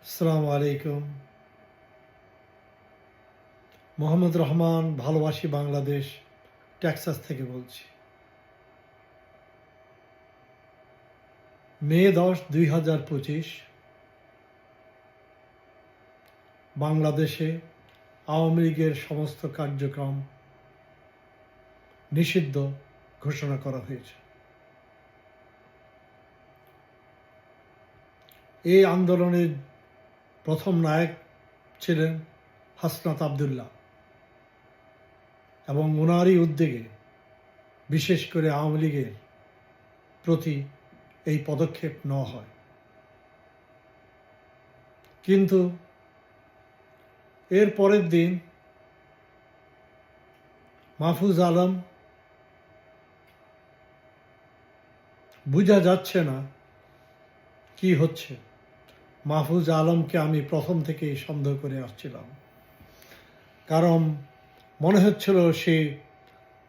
আসসালামু আলাইকুম। মোহাম্মদ রহমান, ভালোবাসি বাংলাদেশ, টেক্সাস থেকে বলছি। মে 10, 2025 বাংলাদেশে আওয়ামী লীগের সমস্ত কার্যক্রম নিষিদ্ধ ঘোষণা করা হয়েছে। এই আন্দোলনের প্রথম নায়ক ছিলেন হাসনাত আবদুল্লাহ এবং ওনারই উদ্যোগে বিশেষ করে আওয়ামী লীগের প্রতি এই পদক্ষেপ নেওয়া হয়। কিন্তু এর পরের দিন মাহফুজ আলম বোঝা যাচ্ছে না কি হচ্ছে। মাহফুজ আলমকে আমি প্রথম থেকেই সন্দেহ করে আসছিলাম, কারণ মনে হচ্ছিল সে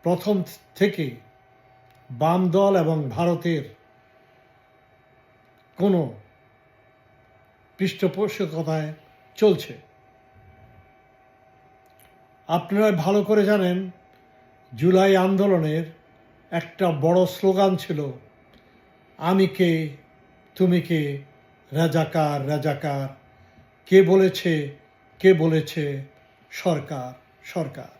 প্রথম থেকে বাম দল এবং ভারতের কোনো পৃষ্ঠপোষকতায় চলছে। আপনারা ভালো করে জানেন, জুলাই আন্দোলনের একটা বড় স্লোগান ছিল, আমি কে তুমি কে, রাজাকার রাজাকার, কে বলেছে সরকার সরকার।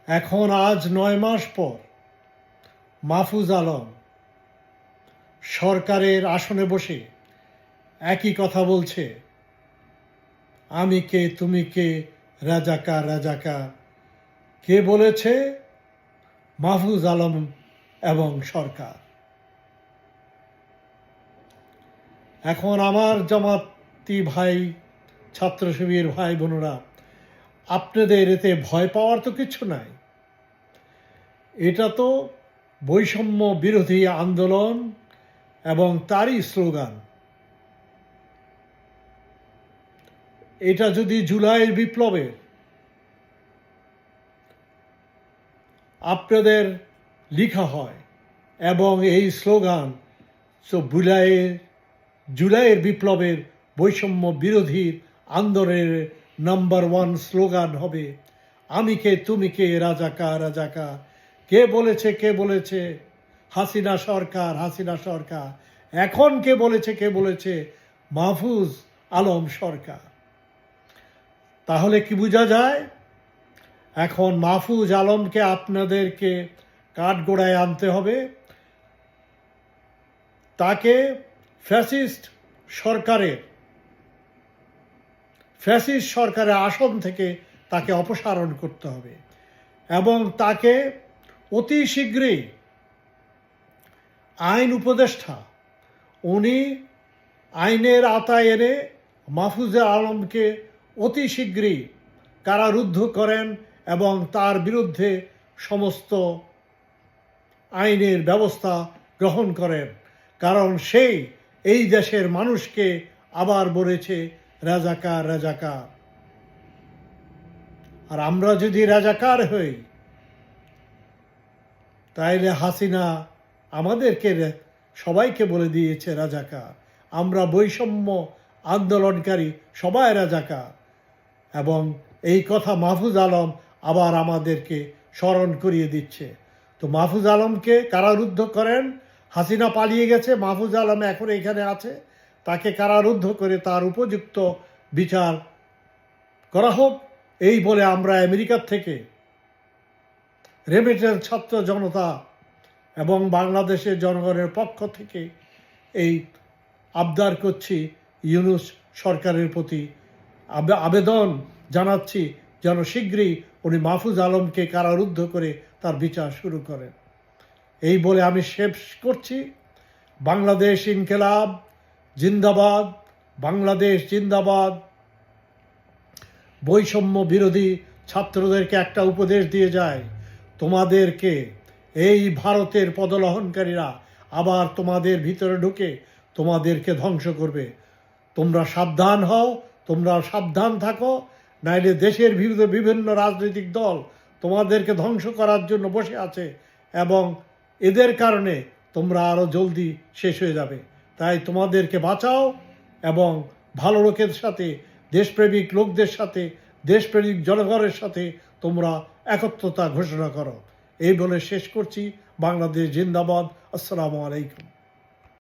এখন আজ 9 মাস পর মাহফুজ আলম সরকারের আসনে বসে একই কথা বলছে, আমি কে তুমি কে, রাজাকার রাজাকার, কে বলেছে? মাহফুজ আলম এবং সরকার। এখন আমার জামাতি ভাই, ছাত্র শিবির ভাই বোনেরা, আপনাদের এতে ভয় পাওয়ার তো কিছু নাই। এটা তো বৈষম্য বিরোধী আন্দোলন এবং তারই স্লোগান। এটা যদি জুলাইয়ের বিপ্লবের আপনাদের লেখা হয় এবং এই স্লোগান জুলাইয়ের বিপ্লবের বৈষম্য বিরোধী আন্দোলনের নাম্বার 1 স্লোগান হবে, আমি কে তুমি কে, রাজাকার রাজাকার, কে বলেছে হাসিনা সরকার হাসিনা সরকার। এখন কে বলেছে মাহফুজ আলম সরকার। তাহলে কি বোঝা যায়? এখন মাহফুজ আলমকে আপনাদেরকে কাঠগড়ায় আনতে হবে, তাকে ফ্যাসিস্ট সরকারের আসন থেকে তাকে অপসারণ করতে হবে এবং তাকে অতি শীঘ্রই আইন উপদেষ্টা, উনি আইনের আওতায় এনে মাহফুজ আলমকে অতি শীঘ্রই কারারুদ্ধ করেন এবং তার বিরুদ্ধে সমস্ত আইনের ব্যবস্থা গ্রহণ করেন, কারণ সেই এই দেশের মানুষকে আবার বলেছে রাজাকার রাজাকার। আর আমরা যদি রাজাকার হই, তাইলে হাসিনা আমাদেরকে সবাইকে বলে দিয়েছে রাজাকার। আমরা বৈষম্য আন্দোলনকারী সবাই রাজাকার। এবং এই কথা মাহফুজ আলম আবার আমাদেরকে স্মরণ করিয়ে দিচ্ছে। তো মাহফুজ আলমকে কারারুদ্ধ করেন। হাসিনা পালিয়ে গেছে, মাহফুজ আলম এখন এখানে আছে, তাকে কারারুদ্ধ করে তার উপযুক্ত বিচার করা হোক, এই বলে আমরা আমেরিকার থেকে রেমিটেন্স ছাত্র জনতা এবং বাংলাদেশের জনগণের পক্ষ থেকে এই আবদার করছি, ইউনূস সরকারের প্রতি আবেদন জানাচ্ছি যেন শীঘ্রই উনি মাহফুজ আলমকে কারারুদ্ধ করে তার বিচার শুরু করেন। এই বলে আমি শেষ করছি। বাংলাদেশ ইনকিলাব জিন্দাবাদ, বাংলাদেশ জিন্দাবাদ। বৈষম্য বিরোধী ছাত্রদেরকে একটা উপদেশ দিয়ে যায়, তোমাদেরকে এই ভারতের পদলহনকারীরা আবার তোমাদের ভিতরে ঢুকে তোমাদেরকে ধ্বংস করবে। তোমরা সাবধান হও, তোমরা সাবধান থাকো, নাইলে দেশের বিভিন্ন রাজনৈতিক দল তোমাদেরকে ধ্বংস করার জন্য বসে আছে এবং এদের কারণে তোমরা আরও জলদি শেষ হয়ে যাবে। তাই তোমাদেরকে বাঁচাও এবং ভালো লোকের সাথে, দেশপ্রেমিক লোকদের সাথে, দেশপ্রেমিক জনগণের সাথে তোমরা একত্রতা ঘোষণা করো। এই বলে শেষ করছি। বাংলাদেশ জিন্দাবাদ। আসসালামু আলাইকুম।